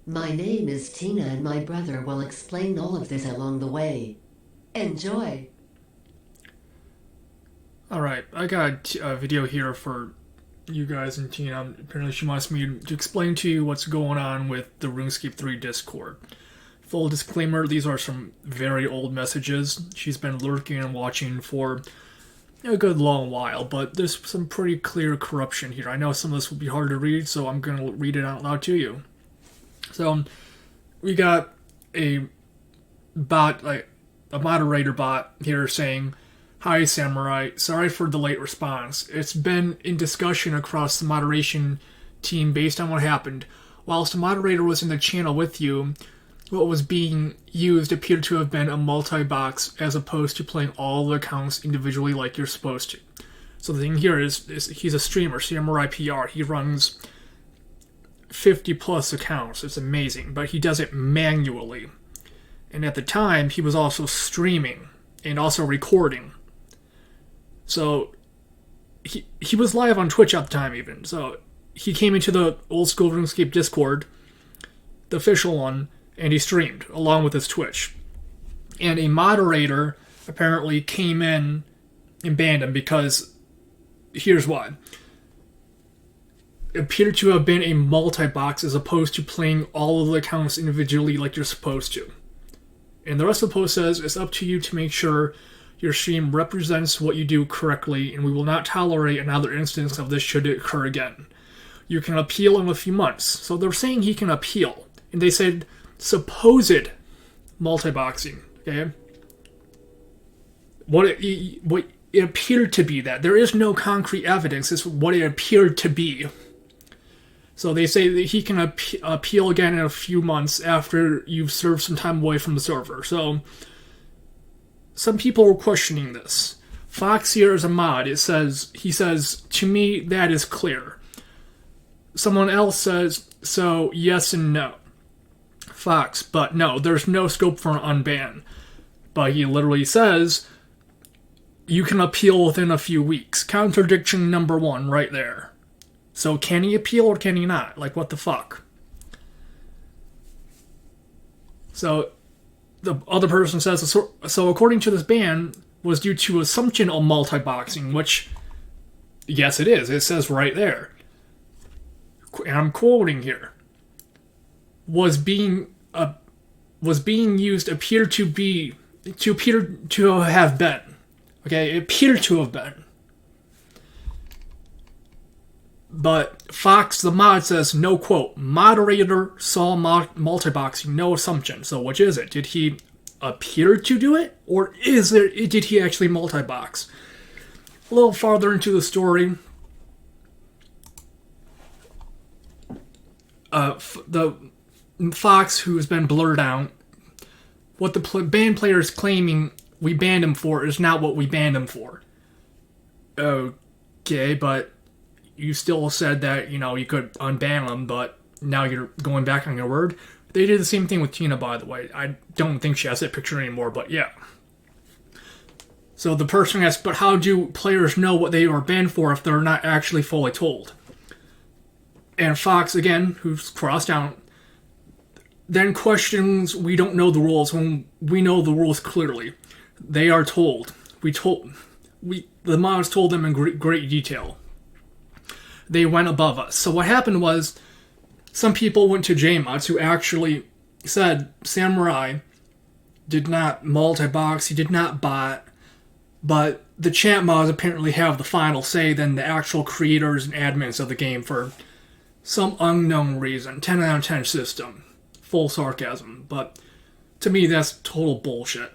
My name is Tina and my brother will explain all of this along the way. Enjoy! Alright, I got a video here for you guys and Tina. Apparently she wants me to explain to you what's going on with the Runescape 3 Discord. Full disclaimer, these are some very old messages. She's been lurking and watching for a good long while, but there's some pretty clear corruption here. I know some of this will be hard to read, so I'm going to read it out loud to you. So, we got a bot, like a moderator bot here saying, "Hi Samurai, sorry for the late response. It's been in discussion across the moderation team based on what happened. Whilst the moderator was in the channel with you, what was being used appeared to have been a multi-box as opposed to playing all the accounts individually like you're supposed to." So the thing here is he's a streamer, Samurai PR. He runs 50 plus accounts. It's amazing, but he does it manually. And at the time, he was also streaming and also recording. So he was live on Twitch at the time even. So he came into the old school RuneScape Discord, the official one, and he streamed along with his Twitch. And a moderator apparently came in and banned him because here's why. It appeared to have been a multi-box as opposed to playing all of the accounts individually like you're supposed to. And the rest of the post says, "It's up to you to make sure your stream represents what you do correctly, and we will not tolerate another instance of this should it occur again. You can appeal in a few months." So they're saying he can appeal. And they said supposed multi-boxing, okay? What it appeared to be that. There is no concrete evidence. It's what it appeared to be. So they say that he can appeal again in a few months after you've served some time away from the server. So some people were questioning this. Fox here is a mod. He says, "To me, that is clear." Someone else says, "So, yes and no." Fox, "But no, there's no scope for an unban." But he literally says, "You can appeal within a few weeks." Contradiction number one right there. So can he appeal or can he not? Like, what the fuck? So the other person says, so according to this ban, was due to assumption of multi-boxing, which, yes it is. It says right there. And I'm quoting here. Was being used appeared to have been. Okay, it appeared to have been. But Fox, the mod, says, no quote, moderator saw multi-boxing, no assumption. So which is it? Did he appear to do it? Or did he actually multi-box? A little farther into the story, the Fox, who's been blurred out, what the banned player is claiming we banned him for is not what we banned him for. Okay, but you still said that, you could unban him, but now you're going back on your word. They did the same thing with Tina, by the way. I don't think she has that picture anymore, but yeah. So the person asks, but how do players know what they are banned for if they're not actually fully told? And Fox, again, who's crossed out, then questions, we don't know the rules when we know the rules clearly. They are told. The mods told them in great detail. They went above us. So what happened was, some people went to JMods who actually said Samurai did not multi-box, he did not bot, but the chat mods apparently have the final say than the actual creators and admins of the game for some unknown reason. 10 out of 10 system. Full sarcasm. But to me, that's total bullshit.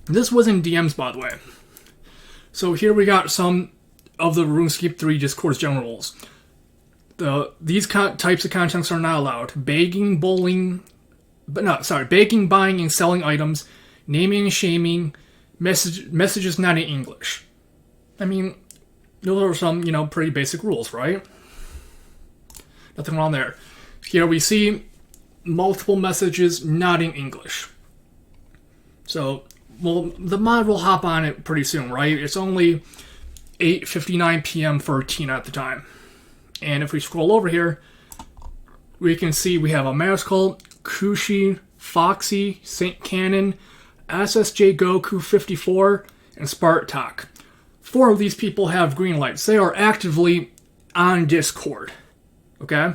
This was in DMs, by the way. So here we got some of the RuneScape 3 Discord's general rules. These types of contents are not allowed. Begging, buying and selling items, naming and shaming, messages not in English. I mean, those are some, pretty basic rules, right? Nothing wrong there. Here we see multiple messages not in English. So, well, the mod will hop on it pretty soon, right? It's only 8:59 p.m. for Tina at the time. And if we scroll over here, we can see we have a Mascult, Kushi, Foxy, Saint Cannon, SSJ Goku 54, and Spartak. 4 of these people have green lights. They are actively on Discord. Okay?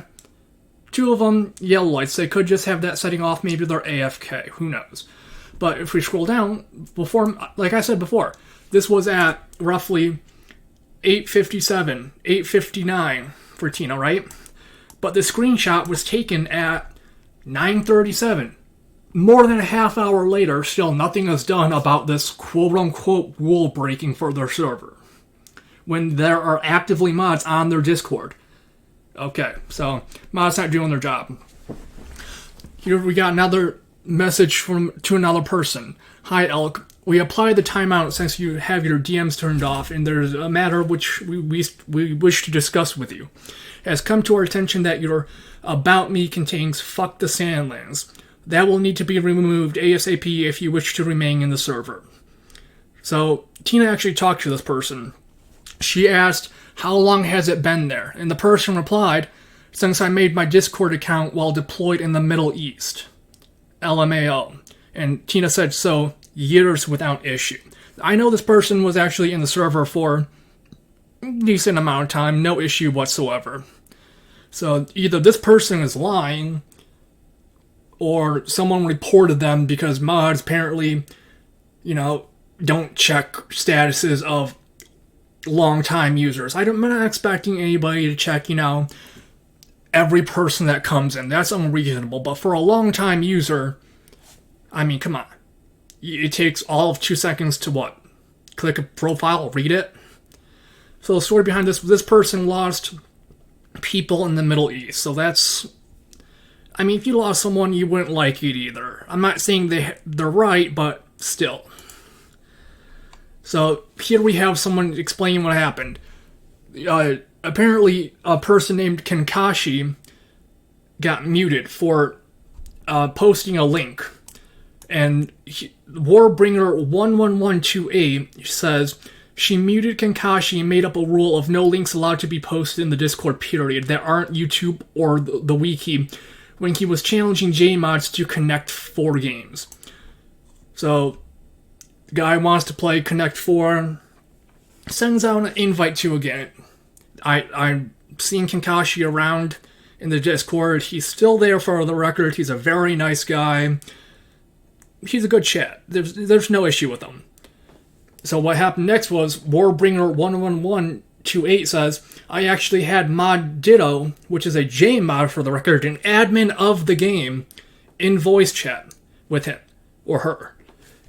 2 of them, yellow lights. They could just have that setting off. Maybe they're AFK. Who knows? But if we scroll down, before, like I said before, this was at roughly 8:57, 8:59 for Tina, right? But the screenshot was taken at 9:37. More than a half hour later, still nothing is done about this quote-unquote rule breaking for their server, when there are actively mods on their Discord. Okay, so mods not doing their job. Here we got another message to another person. Hi Elk, we applied the timeout since you have your DMs turned off, and there's a matter which we wish to discuss with you. It has come to our attention that your About Me contains Fuck the Sandlands. That will need to be removed ASAP if you wish to remain in the server. So, Tina actually talked to this person. She asked, how long has it been there? And the person replied, since I made my Discord account while deployed in the Middle East. LMAO. And Tina said, so, years without issue. I know this person was actually in the server for a decent amount of time, no issue whatsoever. So, either this person is lying, or someone reported them because mods apparently, don't check statuses of long-time users. I'm not expecting anybody to check, every person that comes in. That's unreasonable. But for a long-time user, I mean, come on. It takes all of 2 seconds to what? Click a profile, read it? So the story behind this person lost people in the Middle East. So that's... I mean, if you lost someone, you wouldn't like it either. I'm not saying they're right, but still. So here we have someone explaining what happened. Apparently, a person named Kenkashi got muted for posting a link. And Warbringer11128 says, she muted Kenkashi and made up a rule of no links allowed to be posted in the Discord period that aren't YouTube or the wiki, when he was challenging JMods to Connect 4 games. So, the guy wants to play Connect 4, sends out an invite to again. I'm seeing Kenkashi around in the Discord. He's still there for the record. He's a very nice guy. He's a good chat. There's no issue with him. So what happened next was Warbringer11128 says, I actually had Mod Ditto, which is a J mod for the record, an admin of the game, in voice chat with him or her.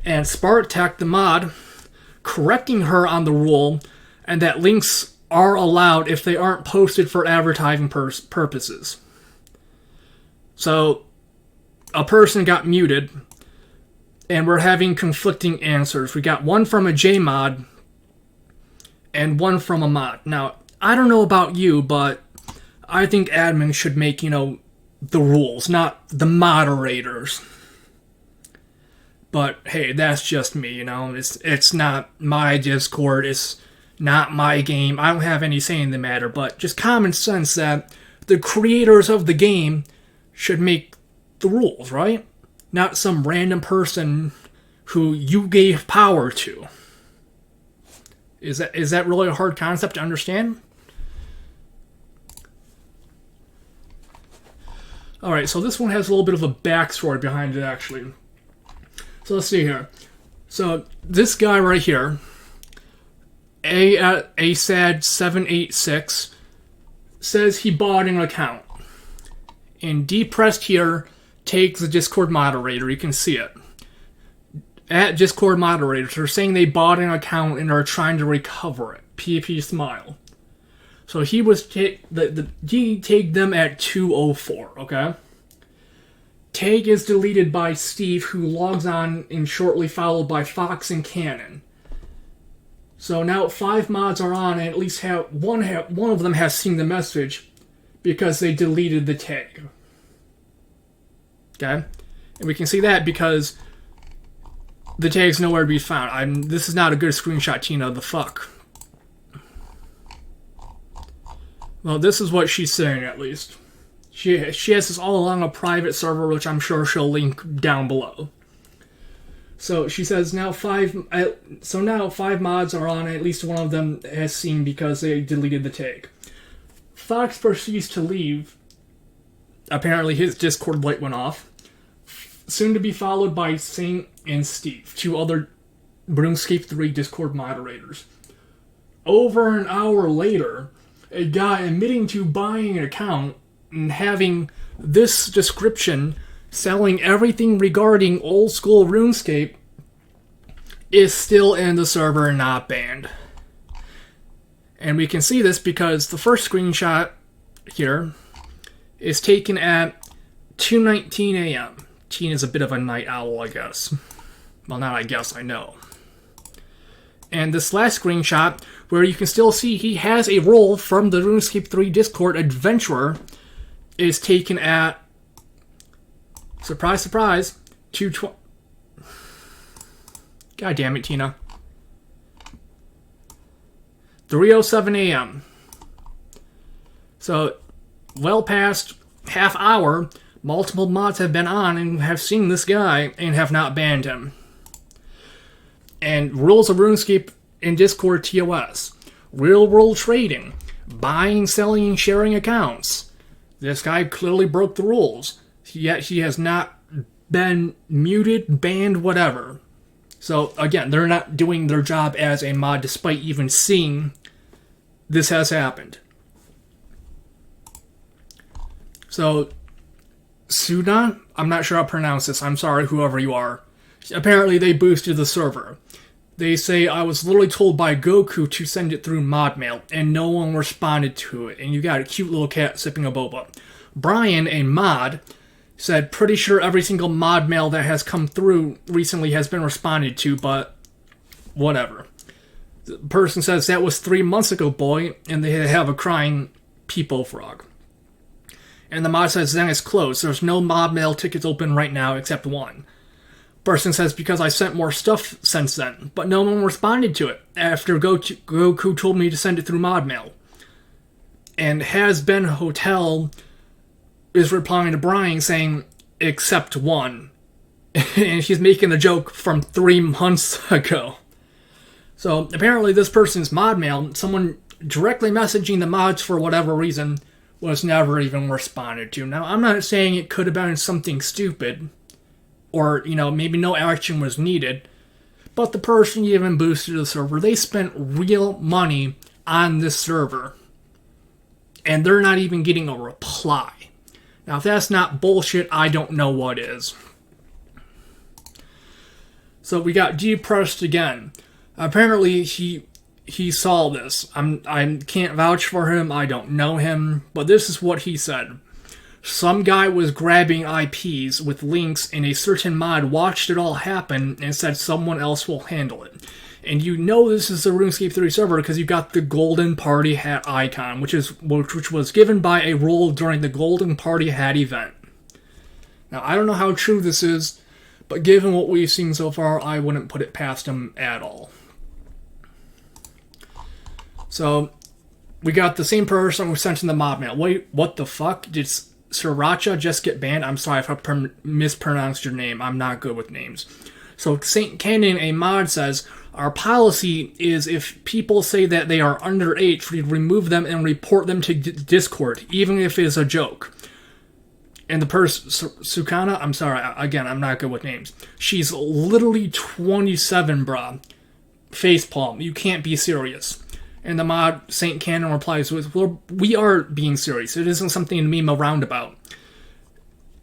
And Spartak the mod, correcting her on the rule, and that links are allowed if they aren't posted for advertising purposes. So, a person got muted, and we're having conflicting answers. We got one from a J mod, and one from a mod. Now, I don't know about you, but I think admins should make, the rules, not the moderators. But, hey, that's just me, It's not my Discord, it's not my game. I don't have any say in the matter, but just common sense that the creators of the game should make the rules, right? Not some random person who you gave power to. Is that really a hard concept to understand? Alright, so this one has a little bit of a backstory behind it, actually. So let's see here. So this guy right here, ASAD786, says he bought an account. And depressed here takes the Discord moderator. You can see it. At Discord moderators, they're saying they bought an account and are trying to recover it. PP smile. So he was he tagged them at 2:04. Okay. Tag is deleted by Steve, who logs on and shortly followed by Fox and Cannon. So now 5 mods are on, and at least one of them has seen the message because they deleted the tag. Okay, and we can see that because the tag's nowhere to be found. This is not a good screenshot, Tina. The fuck. Well, this is what she's saying, at least. She has this all along a private server, which I'm sure she'll link down below. So she says now five mods are on. At least one of them has seen because they deleted the tag. Fox proceeds to leave. Apparently his Discord light went off. Soon to be followed by Saint and Steve, 2 other RuneScape 3 Discord moderators. Over an hour later, a guy admitting to buying an account and having this description, selling everything regarding old school RuneScape, is still in the server and not banned. And we can see this because the first screenshot here is taken at 2:19 a.m. Teen is a bit of a night owl, I guess. Well, not I guess, I know. And this last screenshot, where you can still see he has a role from the RuneScape 3 Discord Adventurer, is taken at, surprise, surprise, 2:20. God damn it, Tina. 3:07 a.m. So, well past half hour, multiple mods have been on and have seen this guy and have not banned him. And rules of RuneScape in Discord TOS. Real world trading. Buying, selling, and sharing accounts. This guy clearly broke the rules. Yet he has not been muted, banned, whatever. So again, they're not doing their job as a mod despite even seeing this has happened. So, Sudan, I'm not sure how to pronounce this. I'm sorry, whoever you are. Apparently they boosted the server. They say, I was literally told by Goku to send it through mod mail, and no one responded to it. And you got a cute little cat sipping a boba. Brian, a mod, said, pretty sure every single mod mail that has come through recently has been responded to, but whatever. The person says, that was 3 months ago, boy, and they have a crying people frog. And the mod says, then it's closed. There's no mod mail tickets open right now except one. Person says, because I sent more stuff since then, but no one responded to it after Goku told me to send it through mod mail. And Has Been Hotel is replying to Brian saying, except one. And he's making a joke from 3 months ago. So apparently this person's mod mail, someone directly messaging the mods for whatever reason, was never even responded to. Now, I'm not saying it could have been something stupid, or, maybe no action was needed, but the person even boosted the server. They spent real money on this server, and they're not even getting a reply. Now, if that's not bullshit, I don't know what is. So we got depressed again. Apparently, he saw this. I can't vouch for him. I don't know him. But this is what he said. Some guy was grabbing IPs with links, and a certain mod watched it all happen and said someone else will handle it. And this is the RuneScape 3 server because you got the golden party hat icon, which was given by a role during the golden party hat event. Now, I don't know how true this is, but given what we've seen so far, I wouldn't put it past him at all. So, we got the same person who sent in the mod mail. Wait, what the fuck? Did Sriracha just get banned? I'm sorry if I mispronounced your name. I'm not good with names. So, St. Cannon, a mod, says, our policy is if people say that they are underage, we remove them and report them to Discord, even if it is a joke. And the person, Sukana, I'm sorry, again, I'm not good with names. She's literally 27, bruh. Facepalm, you can't be serious. And the mod, St. Cannon, replies with, well, we are being serious. It isn't something to meme around about.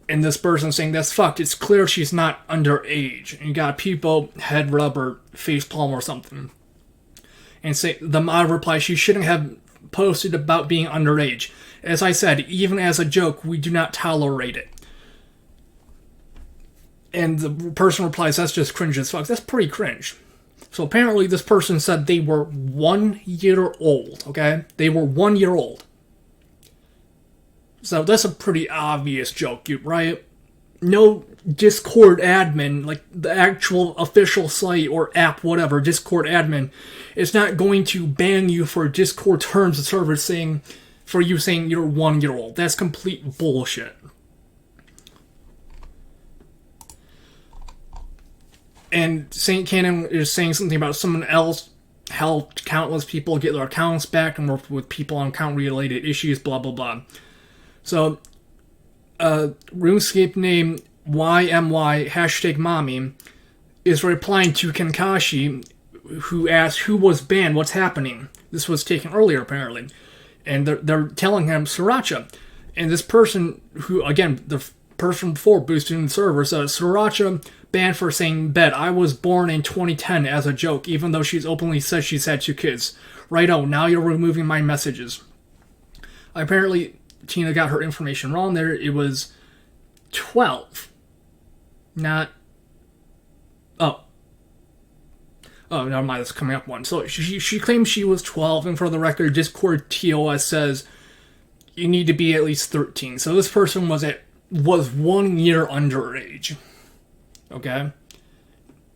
And this person saying, that's fucked. It's clear she's not underage. And you got people, head rub or facepalm or something. And the mod replies, she shouldn't have posted about being underage. As I said, even as a joke, we do not tolerate it. And the person replies, that's just cringe as fuck. That's pretty cringe. So apparently this person said they were 1 year old, okay? They were 1 year old. So that's a pretty obvious joke, right? No Discord admin, like the actual official site or app, whatever, Discord admin, is not going to ban you for Discord terms of service saying for you saying you're 1 year old. That's complete bullshit. And St. Cannon is saying something about someone else helped countless people get their accounts back and worked with people on account-related issues, blah, blah, blah. So, RuneScape name YMY #mommy is replying to Kenkashi, who asked who was banned, what's happening. This was taken earlier, apparently. And they're telling him Sriracha. And this person, who, again, the person before boosting the server, says Sriracha banned for saying bed. I was born in 2010 as a joke, even though she's openly said she's had 2 kids. Righto, now you're removing my messages. Apparently, Tina got her information wrong there. It was 12. Not... Oh, never mind, that's coming up one. So she claims she was 12, and for the record, Discord TOS says you need to be at least 13. So this person was 1 year underage. Okay?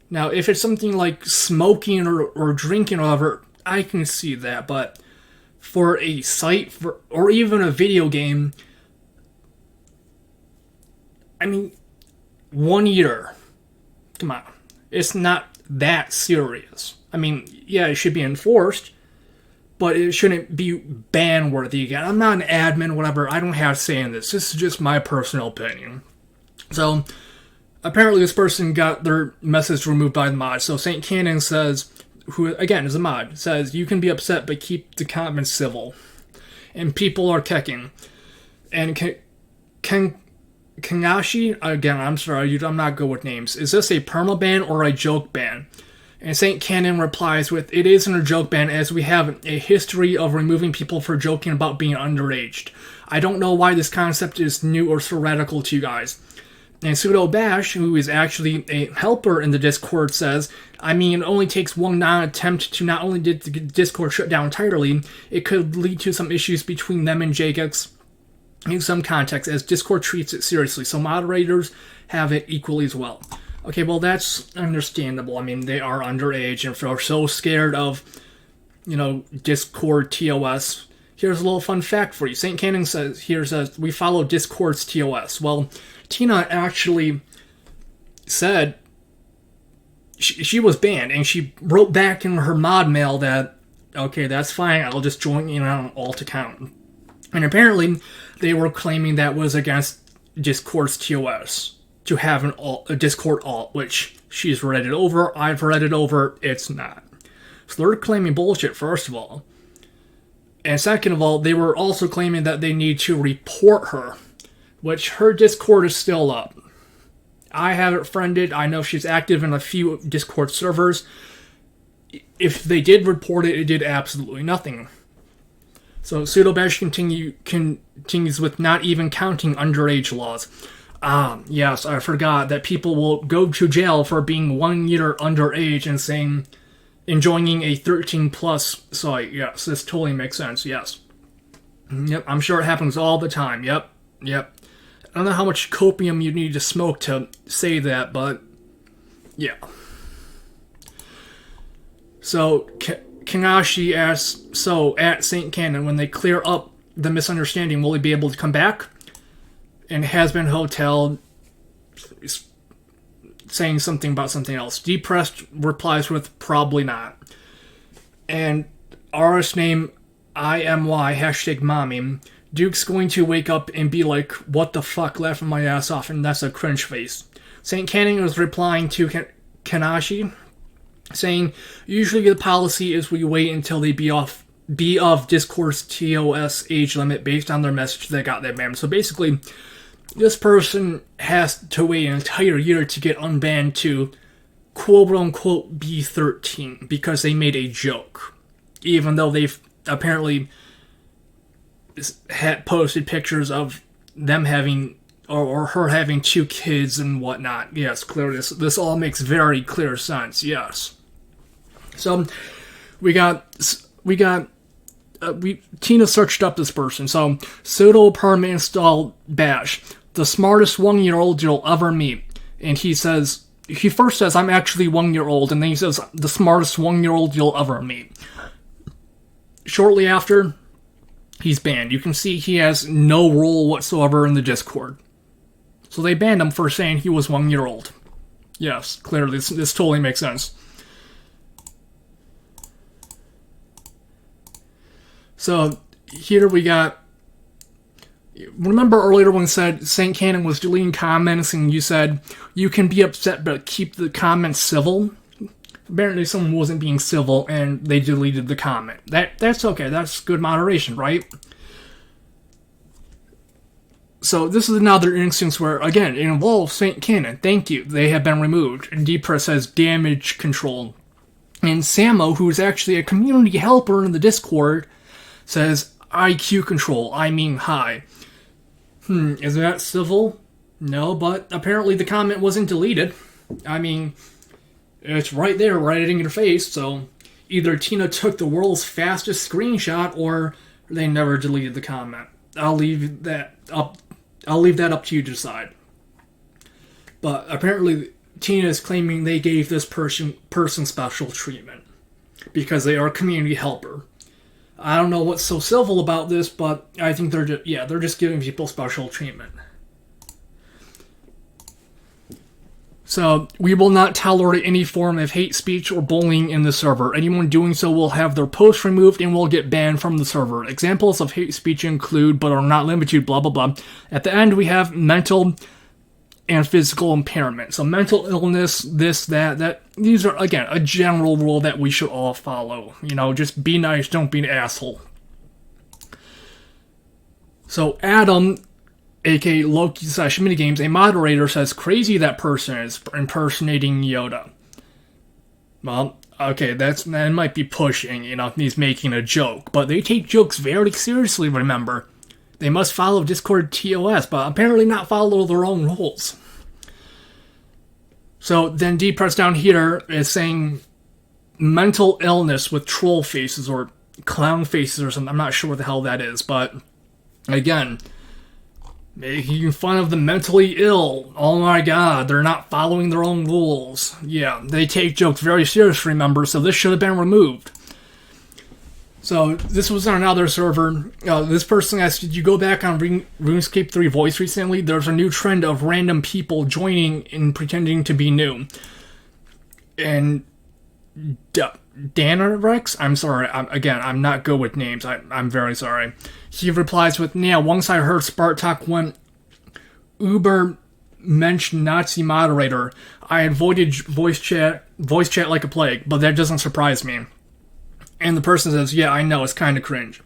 Now, if it's something like smoking or drinking or whatever, I can see that, but for a site or even a video game, I mean, 1 year. Come on. It's not that serious. I mean, yeah, it should be enforced, but it shouldn't be ban-worthy again. I'm not an admin, whatever. I don't have a say in this. This is just my personal opinion. So, apparently this person got their message removed by the mod. So St. Cannon says, who again is a mod, says, you can be upset, but keep the comments civil. And people are kecking. And Kangashi, again, I'm sorry, I'm not good with names. Is this a permaban or a joke ban? And St. Cannon replies with, it isn't a joke ban, as we have a history of removing people for joking about being underaged. I don't know why this concept is new or so radical to you guys. And Pseudo Bash, who is actually a helper in the Discord, says, I mean, it only takes one non-attempt to not only did the Discord shut down entirely, it could lead to some issues between them and Jagex in some context, as Discord treats it seriously, so moderators have it equally as well. Okay, well, that's understandable. I mean, they are underage, and if they're so scared of, Discord TOS, here's a little fun fact for you. St. Cannon says, we follow Discord's TOS. Well, Tina actually said she was banned, and she wrote back in her mod mail that, okay, that's fine, I'll just join in on an alt account. And apparently, they were claiming that was against Discord's TOS to have a Discord alt, which she's read it over, I've read it over, it's not. So they're claiming bullshit, first of all. And second of all, they were also claiming that they need to report her, which her Discord is still up. I have it friended, I know she's active in a few Discord servers. If they did report it, it did absolutely nothing. So Pseudobash continues with not even counting underage laws. Yes, I forgot that people will go to jail for being 1 year underage and saying, enjoying a 13 plus site. Yes, this totally makes sense, yes. Yep, I'm sure it happens all the time, yep. I don't know how much copium you need to smoke to say that, but yeah. So, Kanashi asks, so at St. Cannon, when they clear up the misunderstanding, will he be able to come back? And Has-Been Hotel saying something about something else. Depressed replies with, probably not. And RS name IMY #mommy. Duke's going to wake up and be like, what the fuck, laughing my ass off, and that's a cringe face. St. Cannon was replying to Kanashi, saying, usually the policy is we wait until they be of Discord's TOS age limit based on their message that got them banned. So basically, this person has to wait an entire year to get unbanned to quote-unquote be 13 because they made a joke. Even though they've apparently had posted pictures of them having, or her having 2 kids and whatnot. Yes, clearly, this all makes very clear sense, yes. So, Tina searched up this person. So, pseudo perma install bash, the smartest 1-year-old you'll ever meet. And he first says, I'm actually 1 year old, and then he says, the smartest 1-year-old you'll ever meet. Shortly after, he's banned. You can see he has no role whatsoever in the Discord. So they banned him for saying he was 1 year old. Yes, clearly, this totally makes sense. So, here we got... Remember earlier when St. Cannon was deleting comments and you said, you can be upset but keep the comments civil? Apparently someone wasn't being civil and they deleted the comment. That's okay, that's good moderation, right? So this is another instance where, again, it involves St. Cannon. Thank you, they have been removed. And DPress says damage control. And Samo, who's actually a community helper in the Discord, says IQ control, I mean high. Is that civil? No, but apparently the comment wasn't deleted. I mean, it's right there, right in your face, so either Tina took the world's fastest screenshot or they never deleted the comment. I'll leave that up to you to decide. But apparently Tina is claiming they gave this person special treatment because they are a community helper. I don't know what's so civil about this, but I think they're just giving people special treatment. So, we will not tolerate any form of hate speech or bullying in the server. Anyone doing so will have their post removed and will get banned from the server. Examples of hate speech include, but are not limited to, blah blah blah. At the end, we have mental and physical impairment. So mental illness, this, that, these are, again, a general rule that we should all follow. You know, just be nice, don't be an asshole. So Adam, aka Loki/Minigames, a moderator, says, crazy that person is impersonating Yoda. Well, okay, that might be pushing, you know, he's making a joke, but they take jokes very seriously, remember. They must follow Discord TOS, but apparently not follow their own rules. So then DPress down here is saying mental illness with troll faces or clown faces or something. I'm not sure what the hell that is, but again, making fun of the mentally ill. Oh my god, they're not following their own rules. Yeah, they take jokes very seriously, remember, so this should have been removed. So, this was on another server. This person asked, did you go back on RuneScape 3 voice recently? There's a new trend of random people joining and pretending to be new. And Danarex? I'm sorry, I'm not good with names. I'm very sorry. He replies with, yeah, once I heard Spartak went Uber Mensch Nazi moderator, I avoided voice chat like a plague, but that doesn't surprise me. And the person says, yeah, I know, it's kind of cringe.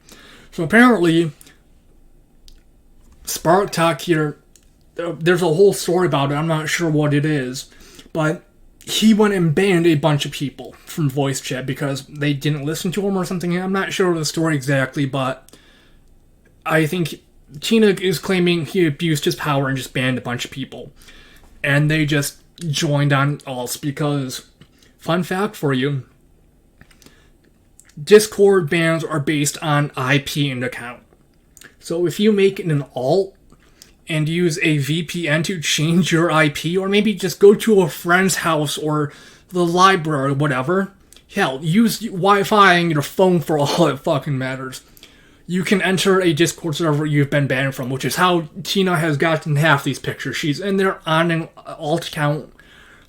So apparently, Spartak here, there's a whole story about it, I'm not sure what it is, but he went and banned a bunch of people from voice chat because they didn't listen to him or something. I'm not sure the story exactly, but I think Tina is claiming he abused his power and just banned a bunch of people. And they just joined on us because, fun fact for you, Discord bans are based on IP and account. So if you make an alt and use a VPN to change your IP, or maybe just go to a friend's house or the library or whatever, hell, use Wi-Fi and your phone for all it fucking matters. You can enter a Discord server you've been banned from, which is how Tina has gotten half these pictures. She's in there on an alt account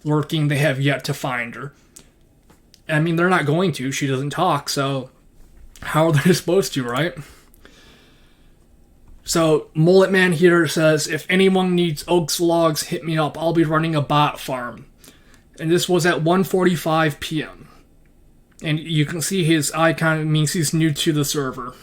lurking. They have yet to find her. I mean, they're not going to. She doesn't talk, so how are they supposed to, right? So, Mullet Man here says, if anyone needs Oaks logs, hit me up. I'll be running a bot farm. And this was at 1:45 p.m. And you can see his icon. It means he's new to the server.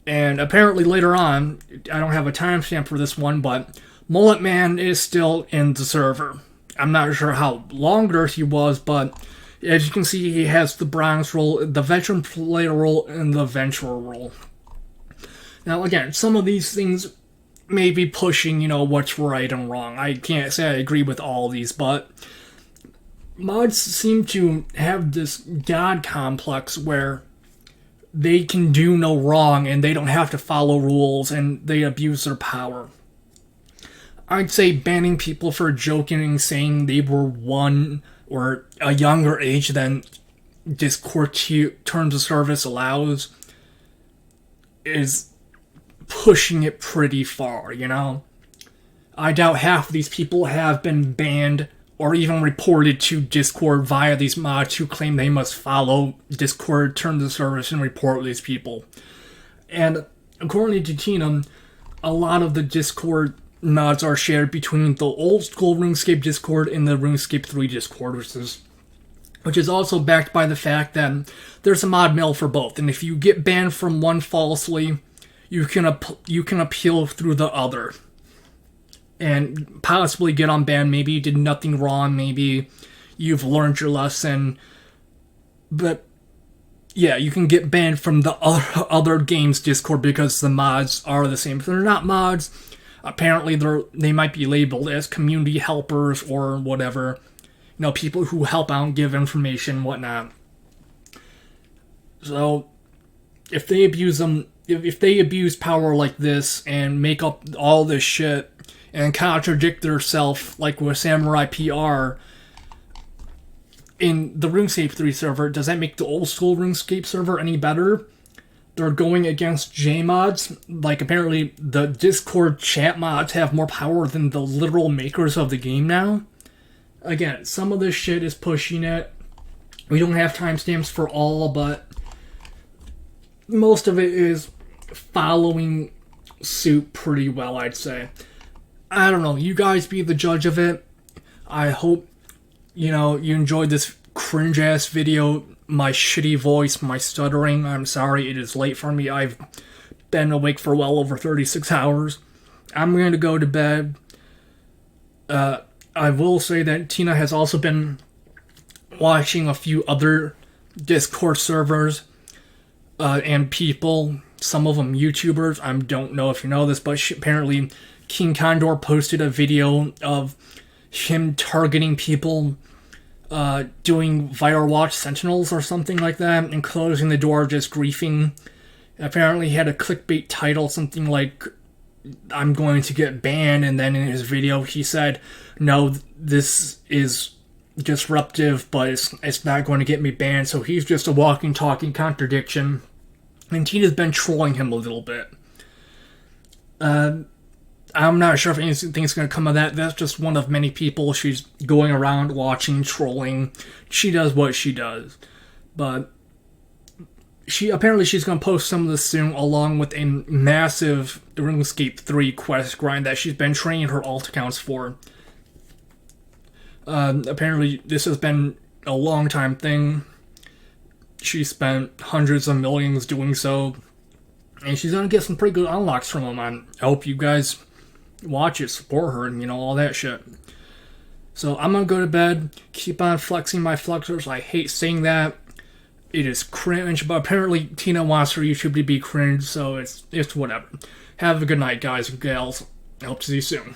And apparently later on, I don't have a timestamp for this one, but Mullet Man is still in the server. I'm not sure how longer he was, but as you can see, he has the bronze role, the veteran player role, and the venturer role. Now, again, some of these things may be pushing, you know, what's right and wrong. I can't say I agree with all of these, but mods seem to have this god complex where they can do no wrong and they don't have to follow rules and they abuse their power. I'd say banning people for joking and saying they were one or a younger age than Discord terms of service allows. is pushing it pretty far, you know? I doubt half of these people have been banned or even reported to Discord via these mods who claim they must follow Discord terms of service and report these people. And according to Tina, a lot of the Discord mods are shared between the old school RuneScape Discord and the RuneScape 3 Discord, which is also backed by the fact that there's a mod mill for both. And if you get banned from one falsely, you can appeal through the other and possibly get unbanned. Maybe you did nothing wrong, maybe you've learned your lesson, but yeah, you can get banned from the other game's Discord because the mods are the same. If they're not mods, apparently they might be labeled as community helpers or whatever, you know, people who help out and give information and whatnot. So if they abuse them, if they abuse power like this and make up all this shit and contradict themselves like with Samurai PR in the RuneScape 3 server, does that make the old school RuneScape server any better? They're going against J-mods. Like, apparently the Discord chat mods have more power than the literal makers of the game now. Again, some of this shit is pushing it. We don't have timestamps for all, but most of it is following suit pretty well, I'd say. I don't know. You guys be the judge of it. I hope, you know, you enjoyed this cringe-ass video. My shitty voice, my stuttering. I'm sorry, it is late for me. I've been awake for well over 36 hours. I'm going to go to bed. I will say that Tina has also been watching a few other Discord servers and people, some of them YouTubers. I don't know if you know this, but apparently King Condor posted a video of him targeting people doing Firewatch Sentinels or something like that and closing the door, just griefing. Apparently he had a clickbait title, something like, I'm going to get banned, and then in his video he said, no, this is disruptive, but it's not going to get me banned. So he's just a walking, talking contradiction, and Tina's been trolling him a little bit. I'm not sure if anything's going to come of that. That's just one of many people she's going around watching, trolling. She does what she does. But she's going to post some of this soon, along with a massive RuneScape 3 quest grind that she's been training her alt accounts for. Apparently this has been a long time thing. She spent hundreds of millions doing so. And she's going to get some pretty good unlocks from them. I hope you guys watch it, support her, and, you know, all that shit. So I'm going to go to bed, keep on flexing my flexors. I hate saying that. It is cringe, but apparently Tina wants her YouTube to be cringe, so it's whatever. Have a good night, guys and gals. I hope to see you soon.